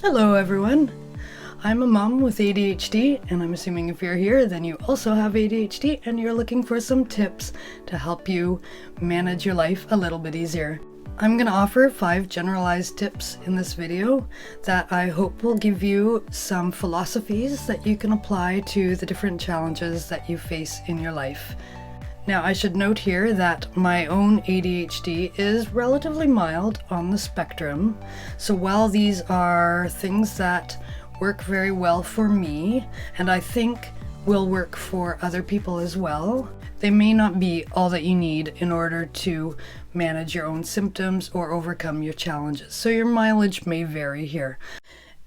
Hello everyone! I'm a mom with ADHD, and I'm assuming if you're here then you also have ADHD and you're looking for some tips to help you manage your life a little bit easier. I'm going to offer 5 generalized tips in this video that I hope will give you some philosophies that you can apply to the different challenges that you face in your life. Now, I should note here that my own ADHD is relatively mild on the spectrum, so while these are things that work very well for me, and I think will work for other people as well, they may not be all that you need in order to manage your own symptoms or overcome your challenges, so your mileage may vary here.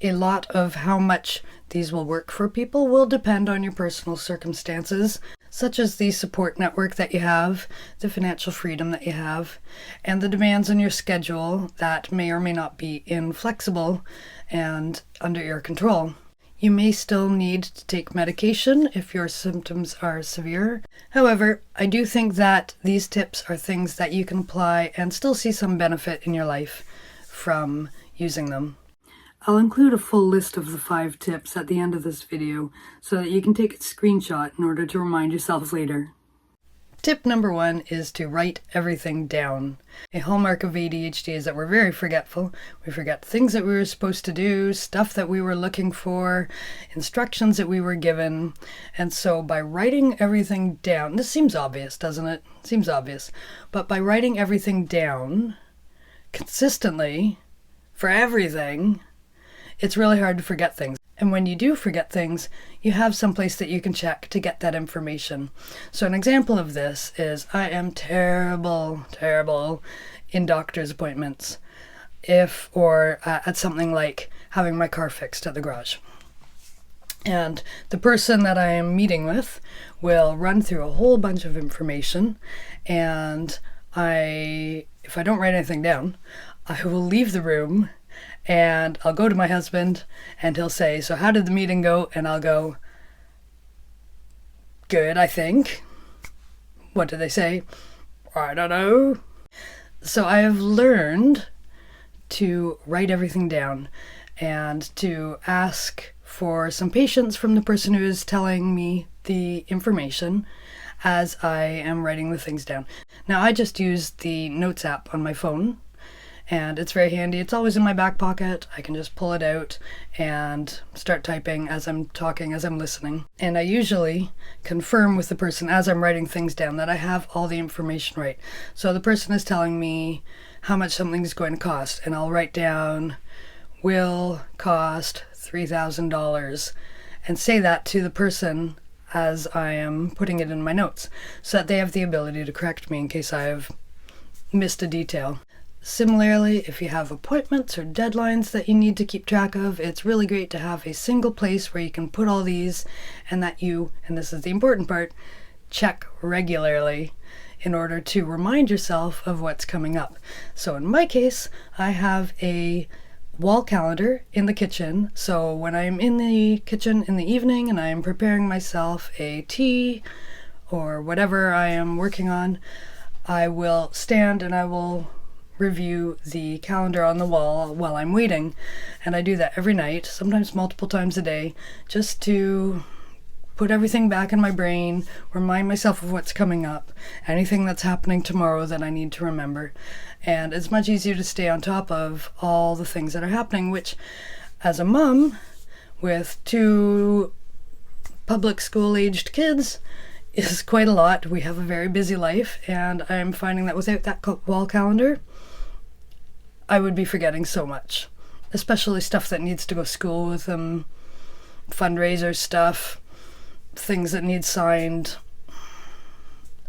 A lot of how much these will work for people will depend on your personal circumstances, such as the support network that you have, the financial freedom that you have, and the demands on your schedule that may or may not be inflexible and under your control. You may still need to take medication if your symptoms are severe. However, I do think that these tips are things that you can apply and still see some benefit in your life from using them. I'll include a full list of the 5 tips at the end of this video so that you can take a screenshot in order to remind yourself later. Tip number 1 is to write everything down. A hallmark of ADHD is that we're very forgetful. We forget things that we were supposed to do, stuff that we were looking for, instructions that we were given. And so by writing everything down, this seems obvious, doesn't it? Seems obvious. But by writing everything down consistently for everything, it's really hard to forget things. And when you do forget things, you have some place that you can check to get that information. So an example of this is I am terrible in doctor's appointments. At something like having my car fixed at the garage. And the person that I am meeting with will run through a whole bunch of information, and if I don't write anything down, I will leave the room and I'll go to my husband and he'll say, "So how did the meeting go?" And I'll go, "Good, I think." "What did they say?" "I don't know." So I have learned to write everything down and to ask for some patience from the person who is telling me the information as I am writing the things down. Now, I just use the Notes app on my phone, and it's very handy. It's always in my back pocket. I can just pull it out and start typing as I'm talking, as I'm listening. And I usually confirm with the person as I'm writing things down that I have all the information right. So the person is telling me how much something is going to cost, and I'll write down, "will cost $3,000, and say that to the person as I am putting it in my notes, so that they have the ability to correct me in case I have missed a detail. Similarly, if you have appointments or deadlines that you need to keep track of, it's really great to have a single place where you can put all these, and that you, and this is the important part, check regularly in order to remind yourself of what's coming up. So in my case, I have a wall calendar in the kitchen, so when I'm in the kitchen in the evening and I'm preparing myself a tea or whatever I am working on, I will stand and I will review the calendar on the wall while I'm waiting, and I do that every night, sometimes multiple times a day, just to put everything back in my brain, remind myself of what's coming up, anything that's happening tomorrow that I need to remember. And it's much easier to stay on top of all the things that are happening, which, as a mom with 2 public school-aged kids, is quite a lot. We have a very busy life, and I'm finding that without that wall calendar, I would be forgetting so much, especially stuff that needs to go to school with them, fundraiser stuff, things that need signed.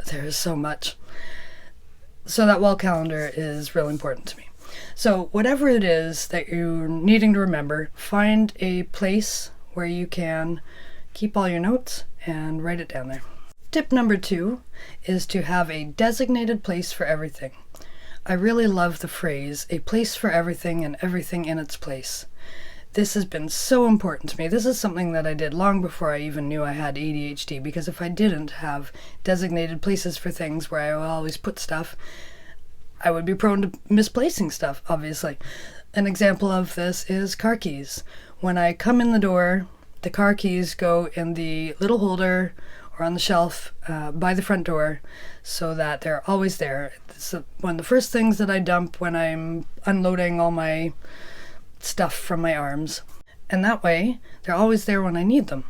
There is so much. So that wall calendar is really important to me. So whatever it is that you're needing to remember, find a place where you can keep all your notes and write it down there. Tip number 2 is to have a designated place for everything. I really love the phrase, "a place for everything and everything in its place." This has been so important to me. This is something that I did long before I even knew I had ADHD, because if I didn't have designated places for things where I would always put stuff, I would be prone to misplacing stuff, obviously. An example of this is car keys. When I come in the door, the car keys go in the little holder or on the shelf by the front door so that they're always there. It's one of the first things that I dump when I'm unloading all my stuff from my arms. And that way, they're always there when I need them.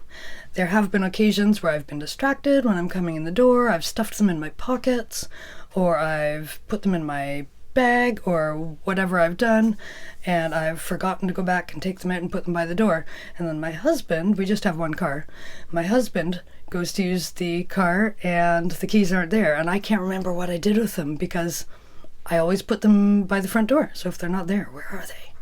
There have been occasions where I've been distracted when I'm coming in the door. I've stuffed them in my pockets, or I've put them in my bag, or whatever I've done, and I've forgotten to go back and take them out and put them by the door. And then my husband, we just have one car, my husband goes to use the car and the keys aren't there, and I can't remember what I did with them because I always put them by the front door. So if they're not there, where are they?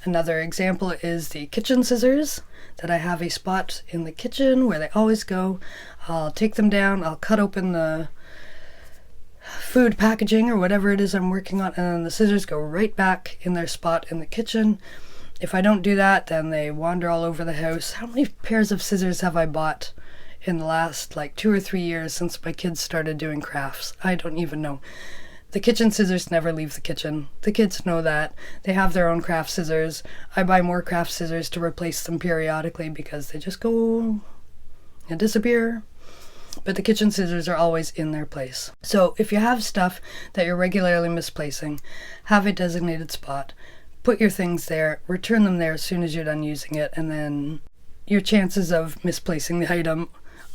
Another example is the kitchen scissors, that I have a spot in the kitchen where they always go. I'll take them down, I'll cut open the food packaging or whatever it is I'm working on, and then the scissors go right back in their spot in the kitchen. If I don't do that, then they wander all over the house. How many pairs of scissors have I bought in the last 2 or 3 years since my kids started doing crafts? I don't even know. The kitchen scissors never leave the kitchen. The kids know that. They have their own craft scissors. I buy more craft scissors to replace them periodically because they just go and disappear. But the kitchen scissors are always in their place. So if you have stuff that you're regularly misplacing, have a designated spot. Put your things there, return them there as soon as you're done using it, and then your chances of misplacing the item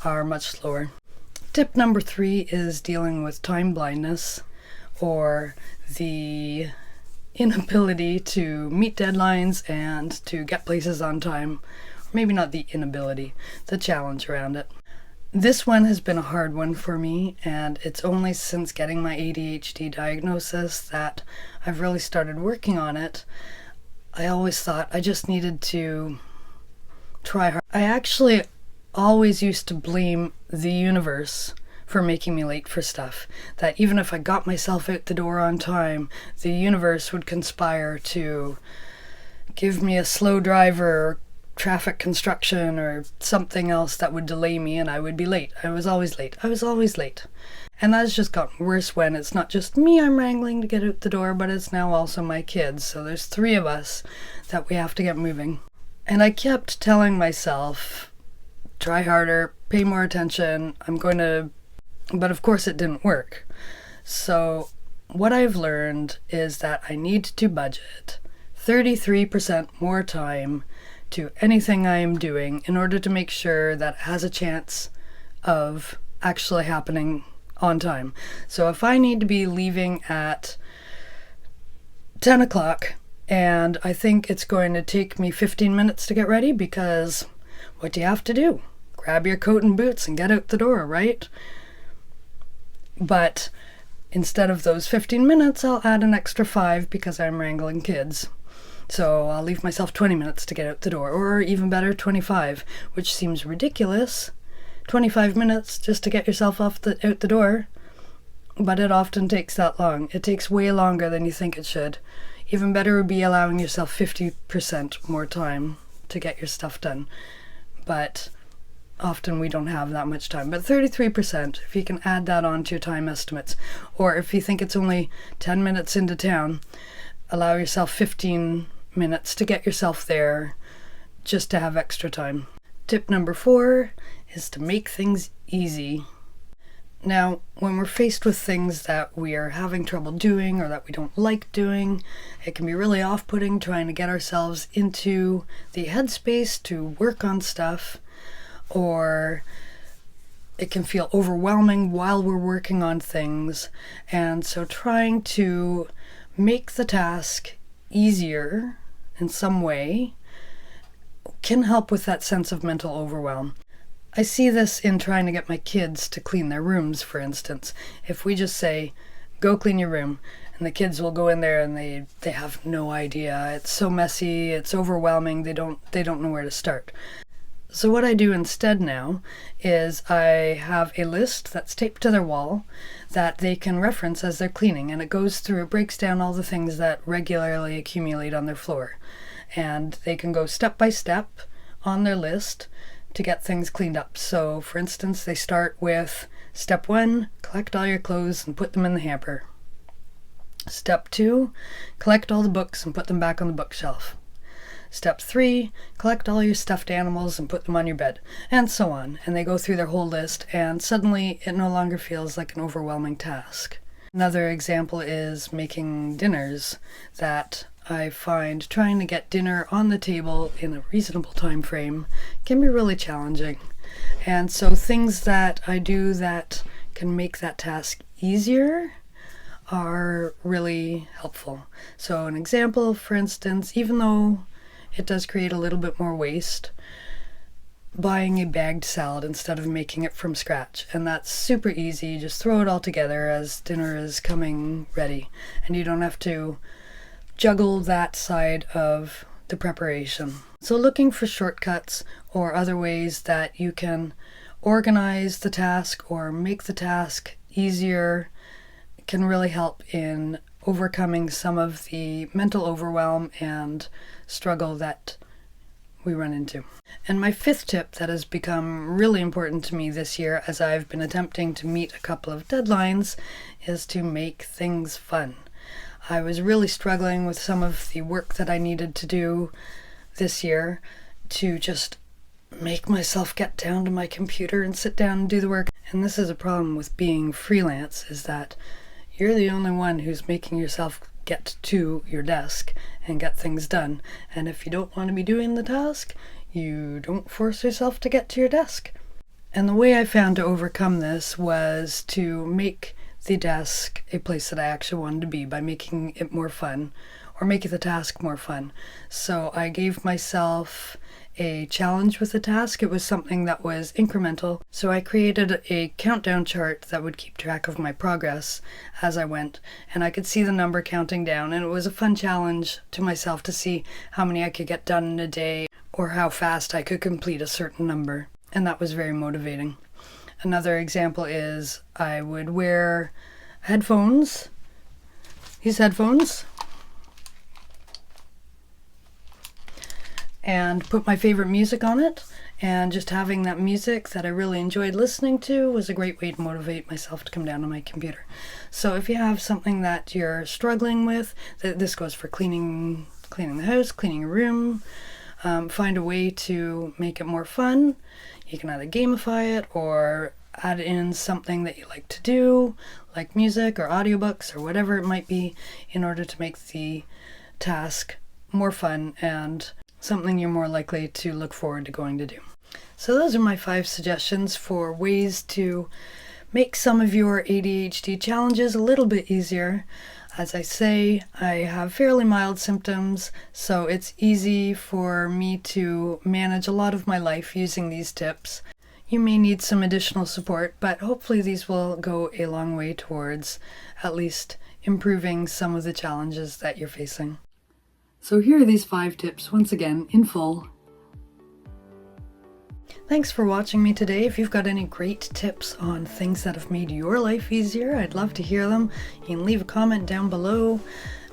are much slower. Tip number 3 is dealing with time blindness, or the inability to meet deadlines and to get places on time. Maybe not the inability, the challenge around it. This one has been a hard one for me, and it's only since getting my ADHD diagnosis that I've really started working on it. I always thought I just needed to try hard. I actually always used to blame the universe for making me late for stuff. That even if I got myself out the door on time, the universe would conspire to give me a slow driver or traffic construction or something else that would delay me and I would be late. I was always late. And that's just gotten worse when it's not just me I'm wrangling to get out the door, but it's now also my kids. So there's 3 of us that we have to get moving. And I kept telling myself, try harder, pay more attention, but of course it didn't work. So what I've learned is that I need to budget 33% more time to anything I am doing in order to make sure that it has a chance of actually happening on time. So if I need to be leaving at 10 o'clock and I think it's going to take me 15 minutes to get ready, because what do you have to do? Grab your coat and boots and get out the door, right? But instead of those 15 minutes, I'll add an extra 5 because I'm wrangling kids. So I'll leave myself 20 minutes to get out the door, or even better, 25, which seems ridiculous. 25 minutes just to get yourself out the door, but it often takes that long. It takes way longer than you think it should. Even better would be allowing yourself 50% more time to get your stuff done. But often we don't have that much time. But 33%, if you can add that on to your time estimates, or if you think it's only 10 minutes into town, allow yourself 15 minutes to get yourself there just to have extra time. Tip number 4 is to make things easy. Now, when we're faced with things that we are having trouble doing or that we don't like doing, it can be really off-putting trying to get ourselves into the headspace to work on stuff, or it can feel overwhelming while we're working on things. And so trying to make the task easier in some way can help with that sense of mental overwhelm. I see this in trying to get my kids to clean their rooms, for instance. If we just say, go clean your room, and the kids will go in there and they have no idea. It's so messy, it's overwhelming, they don't know where to start. So what I do instead now is I have a list that's taped to their wall that they can reference as they're cleaning, and it breaks down all the things that regularly accumulate on their floor. And they can go step by step on their list to get things cleaned up. So for instance, they start with step 1, collect all your clothes and put them in the hamper. Step 2, collect all the books and put them back on the bookshelf. Step 3, collect all your stuffed animals and put them on your bed, and so on. And they go through their whole list, and suddenly it no longer feels like an overwhelming task. Another example is making dinners that I find trying to get dinner on the table in a reasonable time frame can be really challenging. And so things that I do that can make that task easier are really helpful. So an example, for instance, even though it does create a little bit more waste, buying a bagged salad instead of making it from scratch. And that's super easy. You just throw it all together as dinner is coming ready. And you don't have to juggle that side of the preparation. So looking for shortcuts or other ways that you can organize the task or make the task easier can really help in overcoming some of the mental overwhelm and struggle that we run into. And my 5th tip that has become really important to me this year as I've been attempting to meet a couple of deadlines is to make things fun. I was really struggling with some of the work that I needed to do this year to just make myself get down to my computer and sit down and do the work. And this is a problem with being freelance, is that you're the only one who's making yourself get to your desk and get things done. And if you don't want to be doing the task, you don't force yourself to get to your desk. And the way I found to overcome this was to make the desk a place that I actually wanted to be by making it more fun, or making the task more fun. So I gave myself a challenge with the task. It was something that was incremental. So I created a countdown chart that would keep track of my progress as I went, and I could see the number counting down, and it was a fun challenge to myself to see how many I could get done in a day or how fast I could complete a certain number, and that was very motivating. Another example is I would wear headphones, these headphones, and put my favorite music on it, and just having that music that I really enjoyed listening to was a great way to motivate myself to come down to my computer. So if you have something that you're struggling with, this goes for cleaning the house, cleaning a room, find a way to make it more fun. You can either gamify it or add in something that you like to do, like music or audiobooks or whatever it might be, in order to make the task more fun and something you're more likely to look forward to going to do. So those are my 5 suggestions for ways to make some of your ADHD challenges a little bit easier. As I say, I have fairly mild symptoms, so it's easy for me to manage a lot of my life using these tips. You may need some additional support, but hopefully these will go a long way towards at least improving some of the challenges that you're facing. So here are these 5 tips, once again, in full. Thanks for watching me today. If you've got any great tips on things that have made your life easier, I'd love to hear them. You can leave a comment down below,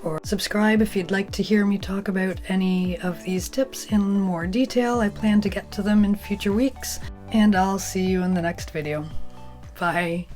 or subscribe if you'd like to hear me talk about any of these tips in more detail. I plan to get to them in future weeks, and I'll see you in the next video. Bye.